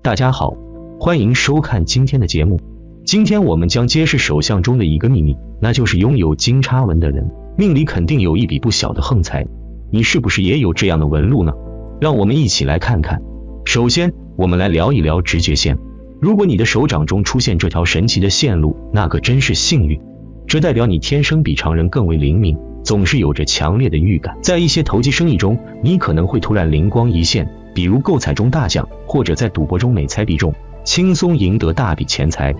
大家好，欢迎收看今天的节目。今天我们将揭示手相中的一个秘密，那就是拥有金叉纹的人，命里肯定有一笔不小的横财。你是不是也有这样的纹路呢？让我们一起来看看。首先，我们来聊一聊直觉线。如果你的手掌中出现这条神奇的线路，那可真是幸运。这代表你天生比常人更为灵敏，总是有着强烈的预感。在一些投机生意中，你可能会突然灵光一现，比如购彩中大奖，或者在赌博中每猜必中，轻松赢得大笔钱财。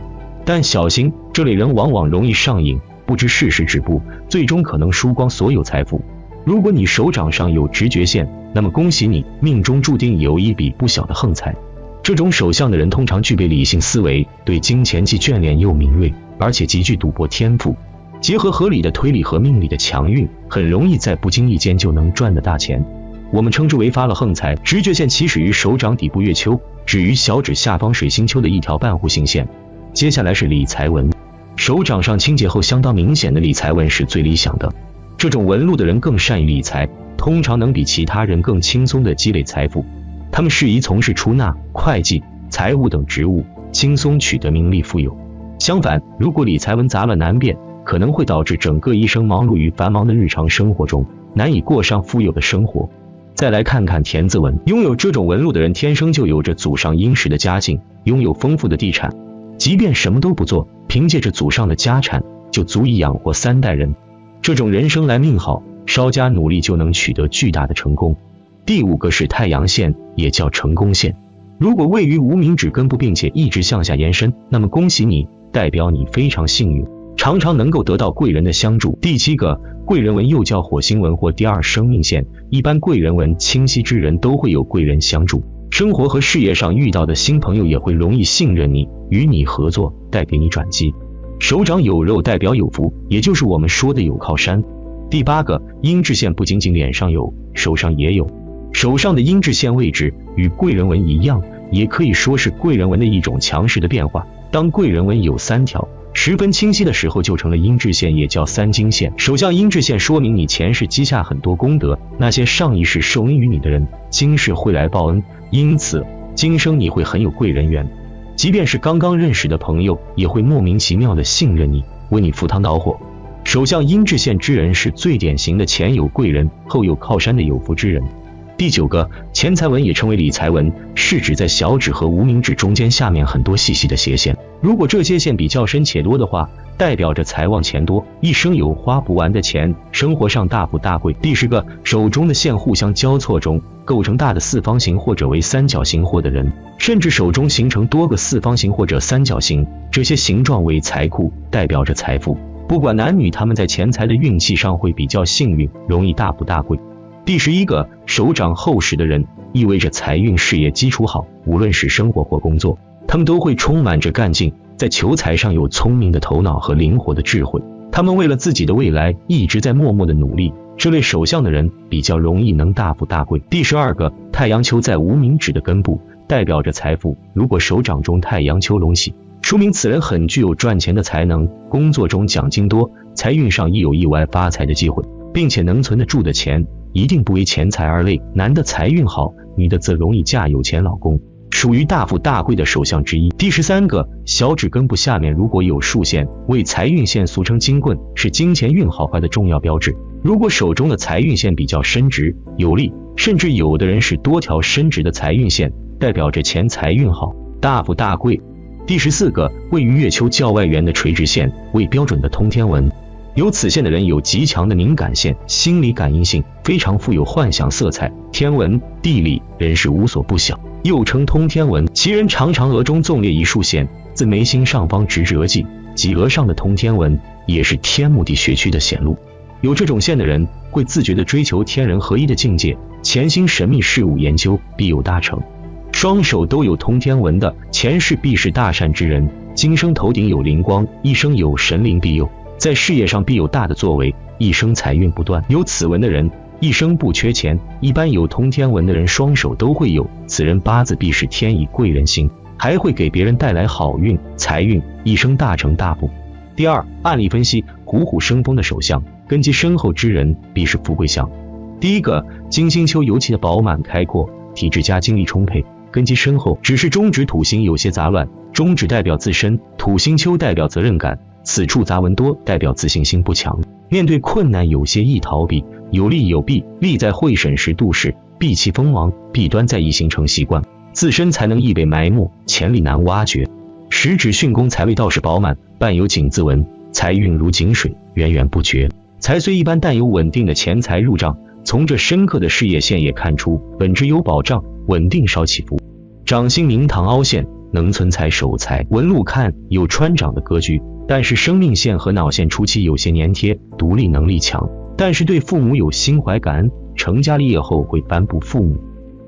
但小心，这类人往往容易上瘾，不知适时止步，最终可能输光所有财富。如果你手掌上有直觉线，那么恭喜你，命中注定有一笔不小的横财。这种手相的人通常具备理性思维，对金钱既眷恋又敏锐，而且极具赌博天赋。结合合理的推理和命理的强运，很容易在不经意间就能赚得大钱。我们称之为发了横财。直觉线起始于手掌底部月丘，止于小指下方水星丘的一条半弧形线。接下来是理财纹，手掌上清洁后相当明显的理财纹是最理想的。这种纹路的人更善于理财，通常能比其他人更轻松地积累财富。他们适宜从事出纳、会计、财务等职务，轻松取得名利富有。相反，如果理财纹杂乱难辨，可能会导致整个一生忙碌于繁忙的日常生活中，难以过上富有的生活。再来看看田字纹，拥有这种纹路的人天生就有着祖上殷实的家境，拥有丰富的地产，即便什么都不做，凭借着祖上的家产就足以养活3代人。这种人生来命好，稍加努力就能取得巨大的成功。第5个是太阳线，也叫成功线。如果位于无名指根部并且一直向下延伸，那么恭喜你，代表你非常幸运，常常能够得到贵人的相助。第7个贵人纹又叫火星纹或第2生命线，一般贵人纹清晰之人都会有贵人相助，生活和事业上遇到的新朋友也会容易信任你，与你合作，带给你转机。手掌有肉代表有福，也就是我们说的有靠山。第8个阴质线不仅仅脸上有，手上也有。手上的阴质线位置与贵人纹一样，也可以说是贵人纹的一种强势的变化。当贵人纹有3条十分清晰的时候，就成了阴质线，也叫3金线。手相阴质线说明你前世积下很多功德，那些上一世受恩于你的人，今世会来报恩，因此今生你会很有贵人缘。即便是刚刚认识的朋友，也会莫名其妙的信任你，为你赴汤蹈火。手相阴质线之人是最典型的前有贵人，后有靠山的有福之人。第9个钱财纹也称为理财纹，是指在小指和无名指中间下面很多细细的斜线。如果这些线比较深且多的话，代表着财旺钱多，一生有花不完的钱，生活上大富大贵。第10个手中的线互相交错中构成大的四方形或者为三角形或的人，甚至手中形成多个四方形或者三角形，这些形状为财库，代表着财富。不管男女，他们在钱财的运气上会比较幸运，容易大富大贵。第11个手掌厚实的人，意味着财运事业基础好，无论是生活或工作，他们都会充满着干劲，在求财上有聪明的头脑和灵活的智慧。他们为了自己的未来一直在默默的努力，这类手相的人比较容易能大富大贵。第12个太阳丘在无名指的根部，代表着财富。如果手掌中太阳丘隆起，说明此人很具有赚钱的才能，工作中奖金多，财运上亦有意外发财的机会，并且能存得住的钱一定不为钱财而累。男的财运好，女的则容易嫁有钱老公，属于大富大贵的手相之一。第13个小指根部下面如果有竖线，为财运线，俗称金棍，是金钱运好坏的重要标志。如果手中的财运线比较伸直有力，甚至有的人是多条伸直的财运线，代表着钱财运好，大富大贵。第14个位于月丘较外缘的垂直线，为标准的通天纹。有此线的人有极强的敏感线，心理感应性，非常富有幻想色彩，天文、地理、人事无所不晓，又称通天纹。其人常常额中纵列一竖线，自眉心上方直至额际，即额上的通天纹，也是天目的学区的显露。有这种线的人会自觉地追求天人合一的境界，潜心神秘事物研究，必有大成。双手都有通天纹的，前世必是大善之人，今生头顶有灵光，一生有神灵庇佑，在事业上必有大的作为，一生财运不断。有此纹的人一生不缺钱，一般有通天纹的人双手都会有，此人八字必是天以贵人心，还会给别人带来好运财运，一生大成大富。第2，案例分析，虎虎生风的手相，根基深厚之人必是富贵相。第1个金星丘尤其的饱满开阔，体质加精力充沛，根基深厚，只是中指土星有些杂乱。中指代表自身，土星丘代表责任感，此处杂文多，代表自信心不强，面对困难有些易逃避，有利有弊，利在会审时度势，避其锋芒，弊端在易形成习惯，自身才能易被埋没，潜力难挖掘。十指巽宫财位倒是饱满，伴有井字纹，财运如井水，源源不绝。财虽一般，但有稳定的钱财入账。从这深刻的事业线也看出，本质有保障，稳定少起伏。掌心明堂凹陷，能存财守财。纹路看有穿掌的格局，但是生命线和脑线初期有些粘贴，独立能力强，但是对父母有心怀感恩，成家立业后会颁布父母。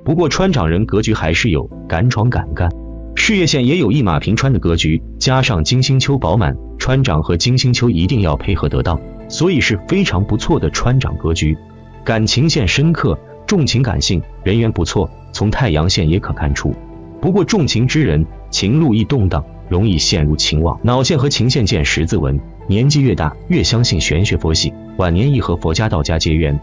不过穿掌人格局还是有，敢闯敢干。事业线也有一马平川的格局，加上金星丘饱满，穿掌和金星丘一定要配合得当，所以是非常不错的穿掌格局。感情线深刻，重情感性，人缘不错，从太阳线也可看出。不过重情之人，情路易动荡，容易陷入情网。脑线和情线见十字纹，年纪越大越相信玄学佛系，晚年易和佛家道家结缘。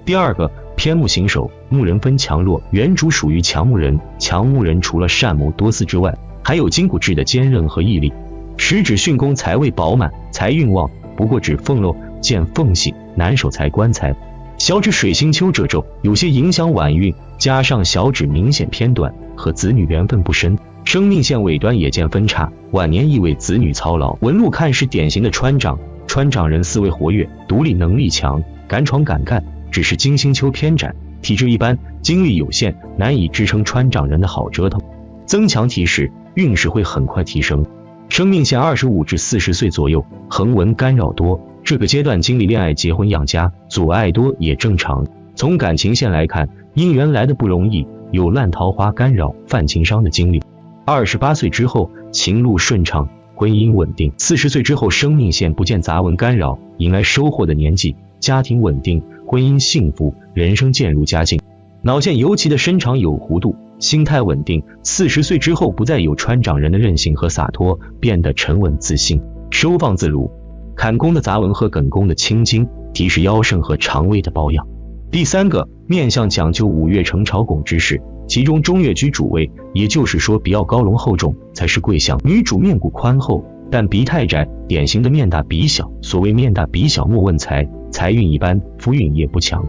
第二个，偏木行手，木人分强弱，原主属于强木人，强木人除了善谋多思之外，还有筋骨质的坚韧和毅力。十指巽宫财位饱满，财运旺，不过指缝漏，见缝隙，难守财官财。小指水星丘褶皱，有些影响晚运，加上小指明显偏短，和子女缘分不深，生命线尾端也见分叉，晚年易为子女操劳。纹路看是典型的穿掌，穿掌人思维活跃，独立能力强，敢闯敢干，只是金星丘偏窄，体质一般，精力有限，难以支撑穿掌人的好折腾。增强提示，运势会很快提升。生命线25至40岁左右，横纹干扰多，这个阶段经历恋爱、结婚、养家，阻碍多也正常。从感情线来看，姻缘来的不容易，有烂桃花干扰、犯情伤的经历。28岁之后，情路顺畅，婚姻稳定。40岁之后，生命线不见杂纹干扰，迎来收获的年纪，家庭稳定，婚姻幸福，人生渐入佳境。脑线尤其的深长有弧度，心态稳定。40岁之后不再有穿掌人的任性和洒脱，变得沉稳自信，收放自如。坎宫的杂纹和艮宫的青筋，提示腰肾和肠胃的保养。第三个，面相讲究五岳成朝拱之势，其中中岳居主位，也就是说比较高隆厚重才是贵相。女主面骨宽厚，但鼻太窄，典型的面大鼻小。所谓面大鼻小莫问财，财运一般，福运也不强。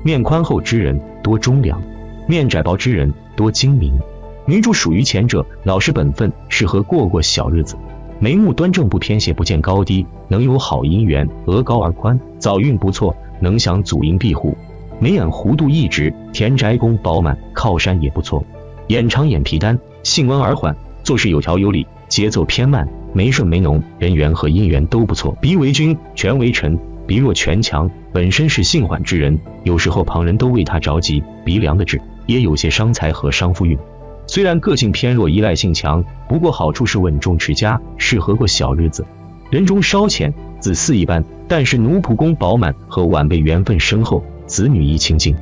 面宽厚之人多忠良，面窄薄之人多精明。女主属于前者，老实本分，适合过小日子。眉目端正不偏斜，不见高低，能有好姻缘，额高而宽，早运不错，能享祖荫庇护。眉眼弧度一直，田宅宫饱满，靠山也不错。眼长眼皮单，性温而缓，做事有条有理，节奏偏慢，眉顺眉浓，人缘和姻缘都不错。鼻为君，权为臣，鼻弱权强，本身是性缓之人，有时候旁人都为他着急，鼻梁的痣也有些伤财和伤夫运。虽然个性偏弱，依赖性强，不过好处是稳重持家，适合过小日子。人中稍浅，子嗣一般，但是奴仆宫饱满，和晚辈缘分深厚，子女易亲近。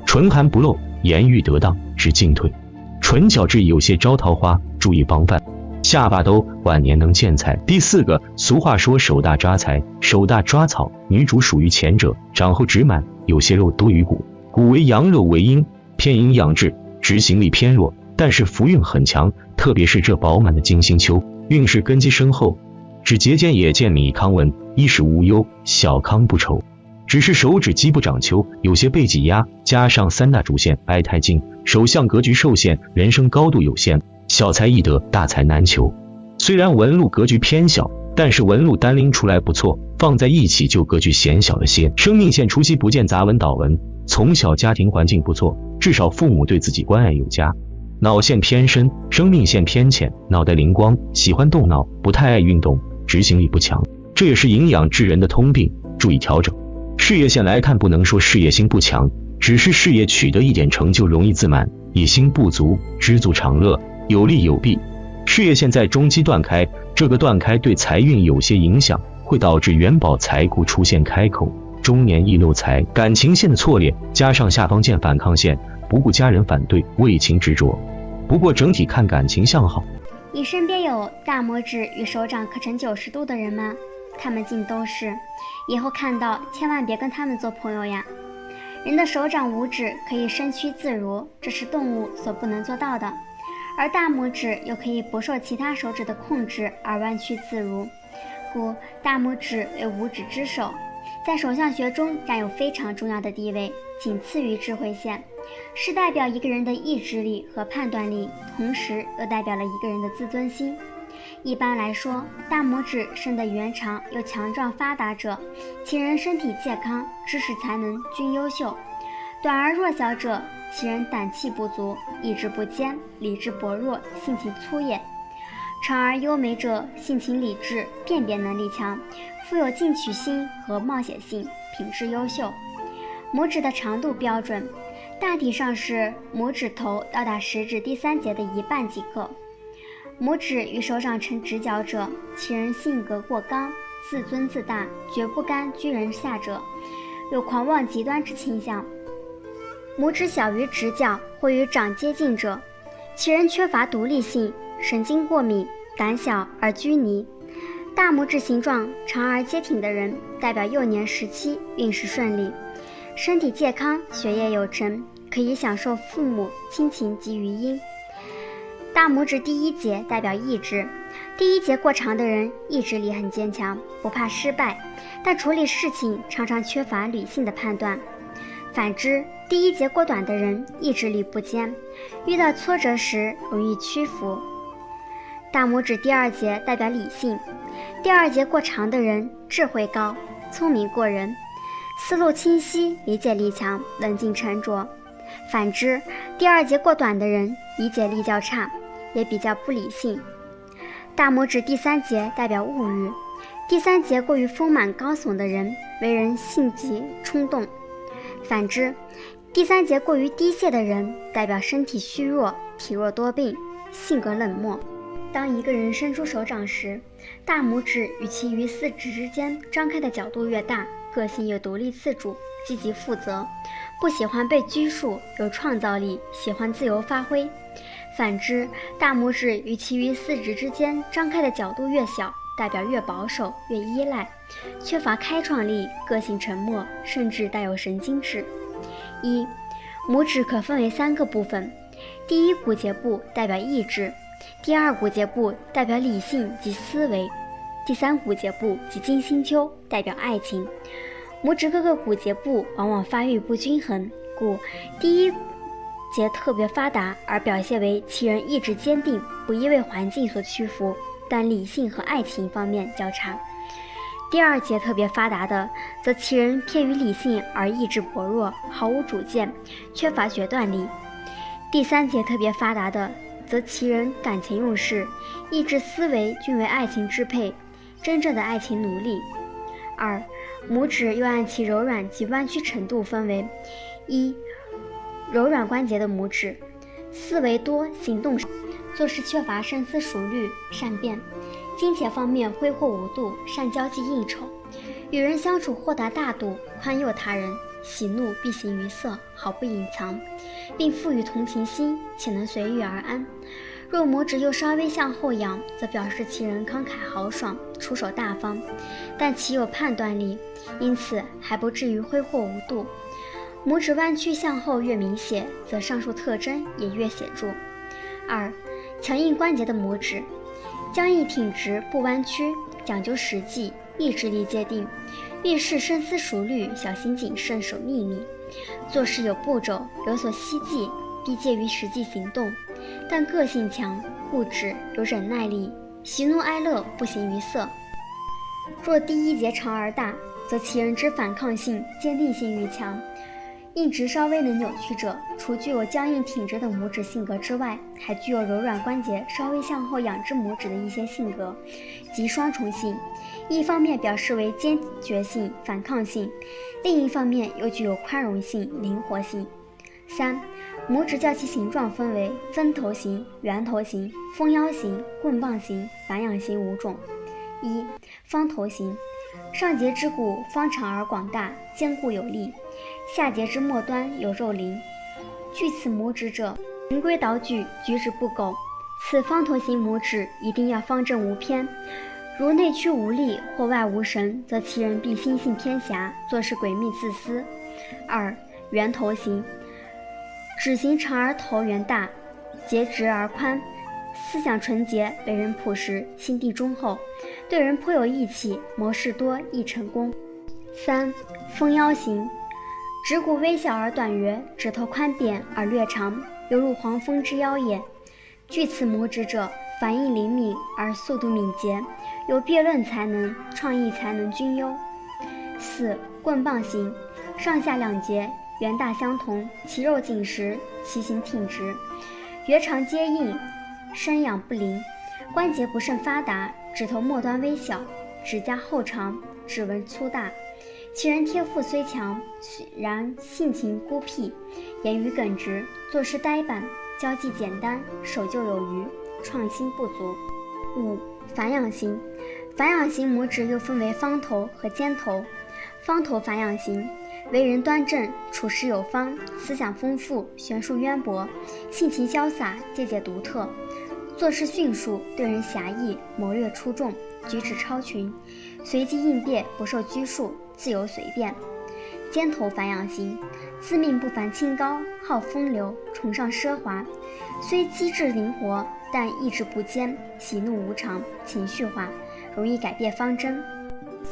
唇含不露，言语得当，知进退。唇角质有些招桃花，注意防范。下巴兜，晚年能见财。第四个，俗话说手大抓财，手大抓草，女主属于前者，长后直满，有些肉多于骨，骨为阳，肉为阴，偏营养质，执行力偏弱，但是福运很强，特别是这饱满的金星丘，运势根基深厚。指节间也见米康纹，衣食无忧，小康不愁。只是手指肌不长丘，有些被挤压，加上三大主线挨太近，手相格局受限，人生高度有限，小财易得，大财难求。虽然纹路格局偏小，但是纹路单拎出来不错，放在一起就格局显小了些。生命线初期不见杂纹倒纹，从小家庭环境不错，至少父母对自己关爱有加。脑线偏深，生命线偏浅，脑袋灵光，喜欢动脑，不太爱运动，执行力不强，这也是营养致人的通病，注意调整。事业线来看，不能说事业心不强，只是事业取得一点成就容易自满，野心不足，知足常乐，有利有弊。事业线在中期断开，这个断开对财运有些影响，会导致元宝财库出现开口，中年易漏财。感情线的错裂，加上下方见反抗线，不顾家人反对，为情执着。不过整体看感情向好。你身边有大拇指与手掌可成90度的人吗？他们尽都是，以后看到千万别跟他们做朋友呀。人的手掌五指可以伸屈自如，这是动物所不能做到的，而大拇指又可以不受其他手指的控制而弯曲自如，故大拇指为五指之首，在手相学中占有非常重要的地位，仅次于智慧线，是代表一个人的意志力和判断力，同时又代表了一个人的自尊心。一般来说，大拇指生得圆长又强壮发达者，其人身体健康，知识才能均优秀；短而弱小者，其人胆气不足，意志不坚，理智薄弱，性情粗野；长而优美者，性情理智，辨别能力强，富有进取心和冒险性，品质优秀。拇指的长度标准，大体上是拇指头到达食指第3节的一半即可。拇指与手掌成直角者，其人性格过刚，自尊自大，绝不甘居人下者，有狂妄极端之倾向。拇指小于直角或与掌接近者，其人缺乏独立性，神经过敏，胆小而拘泥。大拇指形状长而坚挺的人，代表幼年时期运势顺利，身体健康，学业有成，可以享受父母亲情及余荫。大拇指第1节代表意志，第1节过长的人意志力很坚强，不怕失败，但处理事情常常缺乏理性的判断。反之，第1节过短的人意志力不坚，遇到挫折时容易屈服。大拇指第2节代表理性，第2节过长的人智慧高，聪明过人，思路清晰，理解力强，冷静沉着。反之，第2节过短的人理解力较差，也比较不理性。大拇指第3节代表物欲，第3节过于丰满高耸的人为人性急冲动。反之，第3节过于低泄的人代表身体虚弱，体弱多病，性格冷漠。当一个人伸出手掌时，大拇指与其余4指之间张开的角度越大，个性越独立自主，积极负责，不喜欢被拘束，有创造力，喜欢自由发挥。反之，大拇指与其余4指之间张开的角度越小，代表越保守，越依赖，缺乏开创力，个性沉默，甚至带有神经质。拇指可分为3个部分，第1骨节部代表意志，第2骨节部代表理性及思维，第3骨节部即金星丘代表爱情。拇指各个骨节部往往发育不均衡，故第1节特别发达，而表现为其人意志坚定，不易为环境所屈服，但理性和爱情方面较差。第2节特别发达的，则其人偏于理性而意志薄弱，毫无主见，缺乏决断力。第3节特别发达的，则其人感情用事，意志思维均为爱情支配，真正的爱情奴隶。拇指又按其柔软及弯曲程度分为：1、柔软关节的拇指，思维多，行动少，做事缺乏深思熟虑，善变；金钱方面挥霍无度，善交际应酬；与人相处豁达大度，宽宥他人，喜怒必形于色，毫不隐藏，并富于同情心，且能随遇而安。若拇指又稍微向后仰，则表示其人慷慨豪爽，出手大方，但其有判断力，因此还不至于挥霍无度。拇指弯曲向后越明显，则上述特征也越显著。强硬关节的拇指，僵硬挺直不弯曲，讲究实际，意志力坚定，遇事深思熟虑，小心谨慎，守秘密，做事有步骤，有所希冀，必介于实际行动，但个性强，固执，有忍耐力，喜怒哀乐不形于色。若第1节长而大，则其人之反抗性、坚定性愈强。硬直稍微能扭曲者，除具有僵硬挺直的拇指性格之外，还具有柔软关节稍微向后仰至拇指的一些性格，即双重性。一方面表示为坚决性、反抗性，另一方面又具有宽容性、灵活性。拇指较其形状分为分头形、圆头形、蜂腰形、棍棒形、反仰形5种。方头形，上节之骨方长而广大，坚固有力，下节之末端有肉鳞。据此拇指者，循规蹈矩，举止不苟。此方头形拇指一定要方正无偏，如内屈无力或外无神，则其人必心性偏狭，做事诡秘自私。圆头形，指形长而头圆大，节直而宽，思想纯洁，为人朴实，心地忠厚，对人颇有义气，谋事多，易成功。3. 蜂腰形，指骨微小而短约，指头宽扁而略长，犹如黄蜂之腰也。具此拇指者，反应灵敏而速度敏捷，有辩论才能，创意才能均优。4. 棍棒形，上下两节圆大相同，其肉紧实，其形挺直，约长接应，生养不灵，关节不甚发达，指头末端微小，指甲厚长，指纹粗大。其人天赋虽强，然性情孤僻，言语耿直，做事呆板，交际简单，守旧有余，创新不足。5. 反仰形，反仰形拇指又分为方头和尖头。方头反仰形，为人端正，处事有方，思想丰富，学术渊博，性情潇洒，见解独特，做事迅速，对人侠义，谋略出众，举止超群，随机应变，不受拘束，自由随便。尖头反仰形，自命不凡清高，好风流，崇尚奢华，虽机智灵活，但意志不坚，喜怒无常，情绪化，容易改变方针。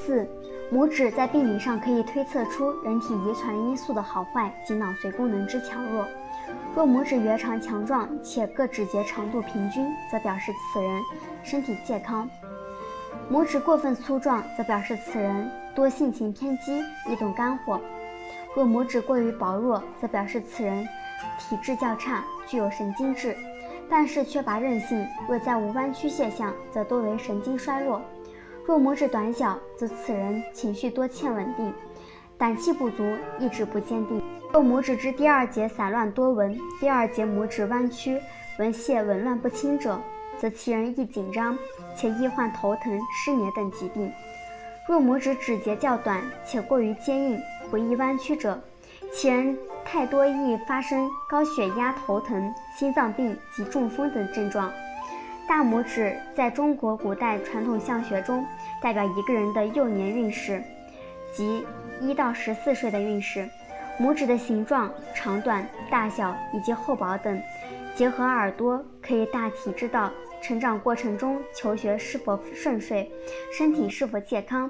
4. 拇指在病理上可以推测出人体遗传因素的好坏及脑髓功能之强弱。若拇指约长强壮，且各指节长度平均，则表示此人身体健康；拇指过分粗壮，则表示此人多性情偏激，易动肝火；若拇指过于薄弱，则表示此人体质较差，具有神经质，但是缺乏韧性；若再无弯曲现象，则多为神经衰弱。若拇指短小，则此人情绪多欠稳定，胆气不足，意志不坚定。若拇指之第二节散乱多纹，第二节拇指弯曲，纹线紊乱不清者，则其人易紧张，且易患头疼、失眠等疾病。若拇指指节较短，且过于坚硬，不易弯曲者，其人太多易发生高血压、头疼、心脏病及中风等症状。大拇指在中国古代传统相学中代表一个人的幼年运势，即1到14岁的运势。拇指的形状、长短、大小以及厚薄等，结合耳朵，可以大体知道成长过程中求学是否顺遂，身体是否健康。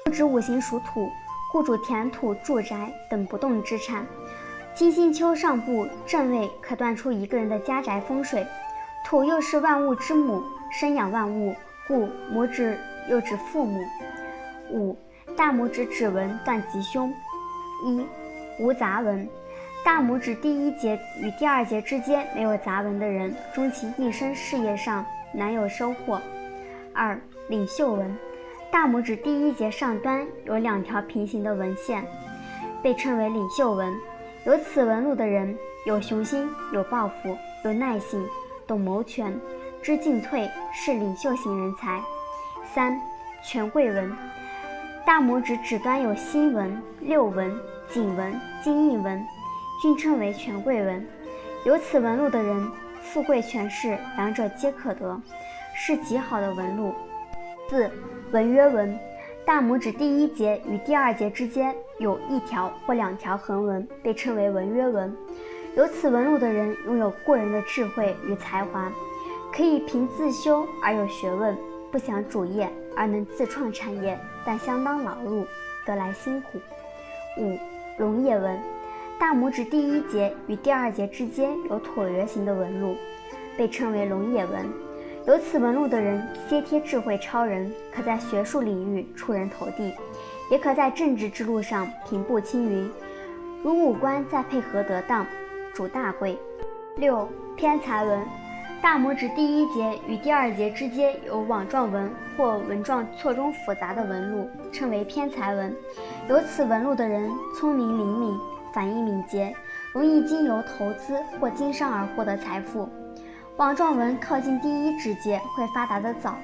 拇指五行属土，故主田土、住宅等不动之产。金星丘上部正位可断出一个人的家宅风水。土又是万物之母，生养万物，故拇指又指父母。5. 大拇指指纹断吉凶。1. 无杂纹，大拇指第一节与第二节之间没有杂纹的人，终其一生事业上难有收获。2. 领袖纹，大拇指第一节上端有2条平行的纹线，被称为领袖纹。有此纹路的人，有雄心，有抱负，有耐性，懂谋权，知进退，是领袖型人才。3. 权贵纹，大拇指指端有星纹、六纹、锦纹、金印纹，均称为权贵纹。有此纹路的人，富贵权势两者皆可得，是极好的纹路。4. 文约纹，大拇指第一节与第二节之间有1条或2条横纹，被称为文约纹。有此纹路的人，拥有过人的智慧与才华，可以凭自修而有学问，不想主业而能自创产业，但相当劳碌，得来辛苦。5. 龙叶纹，大拇指第一节与第二节之间有椭圆形的纹路，被称为龙叶纹。有此纹路的人，先天智慧超人，可在学术领域出人头地，也可在政治之路上平步青云。如五官再配合得当，主大贵。6. 偏财纹，大拇指第一节与第二节之间有网状纹或纹状错综复杂的纹路，称为偏财纹。有此纹路的人，聪明灵敏，反应敏捷，容易经由投资或经商而获得财富。网状纹靠近第一指节会发达的早，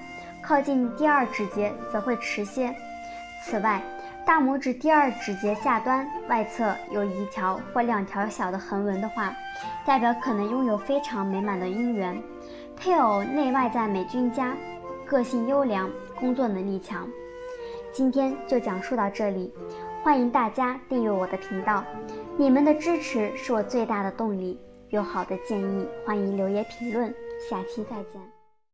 靠近第二指节则会迟些。此外，大拇指第二指节下端外侧有1条或2条小的横纹的话，代表可能拥有非常美满的姻缘，配偶内外在美均佳，个性优良，工作能力强。今天就讲述到这里，欢迎大家订阅我的频道，你们的支持是我最大的动力。有好的建议，欢迎留言评论。下期再见。